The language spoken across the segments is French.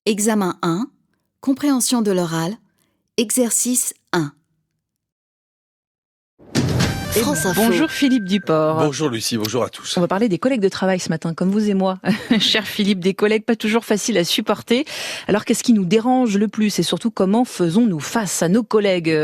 Examen 1, compréhension de l'oral, exercice 1. France Info. Bonjour Philippe Duport. Bonjour Lucie, bonjour à tous. On va parler des collègues de travail ce matin, comme vous et moi. Cher Philippe, des collègues pas toujours faciles à supporter. Alors qu'est-ce qui nous dérange le plus et surtout comment faisons-nous face à nos collègues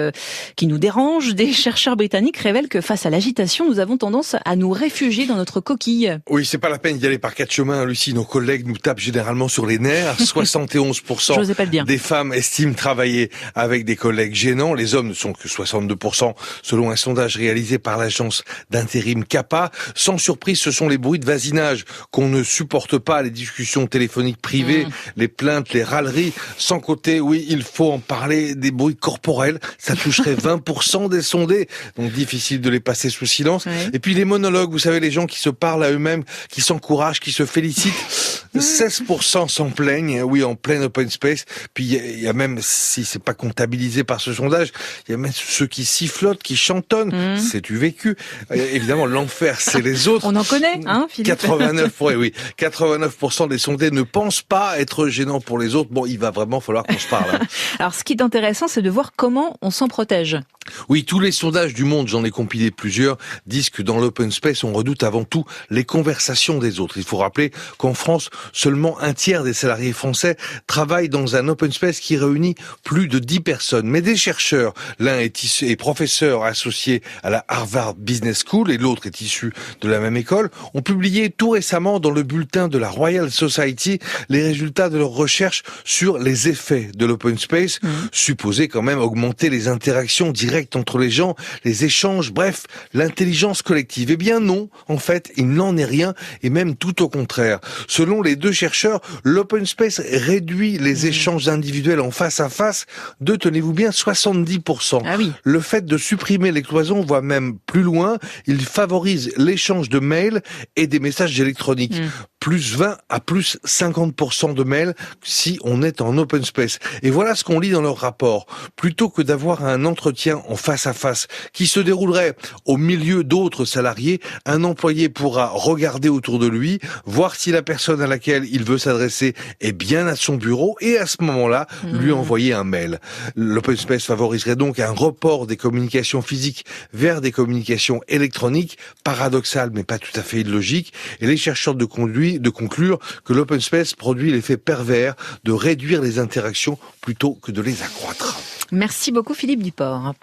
qui nous dérangent? Des chercheurs britanniques révèlent que face à l'agitation, nous avons tendance à nous réfugier dans notre coquille. Oui, c'est pas la peine d'y aller par quatre chemins, Lucie. Nos collègues nous tapent généralement sur les nerfs. 71% J'osais pas le dire. des femmes estiment travailler avec des collègues gênants. Les hommes ne sont que 62%, selon un sondage réalisé par l'agence d'intérim CAPA. Sans surprise, ce sont les bruits de voisinage qu'on ne supporte pas, les discussions téléphoniques privées, les plaintes, les râleries. Sans côté, oui, il faut en parler, des bruits corporels. Ça toucherait 20% des sondés. Donc difficile de les passer sous silence. Ouais. Et puis les monologues, vous savez, les gens qui se parlent à eux-mêmes, qui s'encouragent, qui se félicitent. 16% s'en plaignent, oui, en plein open space. Puis il y a même, si c'est pas comptabilisé par ce sondage, il y a même ceux qui sifflotent, qui chantonnent. C'est du vécu. Évidemment, l'enfer, c'est les autres. On en connaît, hein, Philippe? 89% des sondés ne pensent pas être gênants pour les autres. Bon, il va vraiment falloir qu'on se parle. Alors ce qui est intéressant, c'est de voir comment on s'en protège. Oui, tous les sondages du monde, j'en ai compilé plusieurs, disent que dans l'open space, on redoute avant tout les conversations des autres. Il faut rappeler qu'en France, seulement un tiers des salariés français travaillent dans un open space qui réunit plus de 10 personnes. Mais des chercheurs, l'un est professeur associé à la Harvard Business School et l'autre est issu de la même école, ont publié tout récemment dans le bulletin de la Royal Society les résultats de leurs recherches sur les effets de l'open space, supposés quand même augmenter les interactions directes entre les gens, les échanges, bref, l'intelligence collective. Eh bien non, en fait, il n'en est rien, et même tout au contraire. Selon les deux chercheurs, l'open space réduit les échanges individuels en face à face de, tenez-vous bien, 70%. Ah oui. Le fait de supprimer les cloisons va même plus loin, il favorise l'échange de mails et des messages électroniques. Plus 20 à plus 50% de mails si on est en open space. Et voilà ce qu'on lit dans leur rapport. Plutôt que d'avoir un entretien en face à face qui se déroulerait au milieu d'autres salariés, un employé pourra regarder autour de lui, voir si la personne à laquelle il veut s'adresser est bien à son bureau et à ce moment-là, lui envoyer un mail. L'open space favoriserait donc un report des communications physiques vers des communications électroniques, paradoxal mais pas tout à fait illogique. Et les chercheurs de conclure que l'open space produit l'effet pervers de réduire les interactions plutôt que de les accroître. Merci beaucoup Philippe Duport.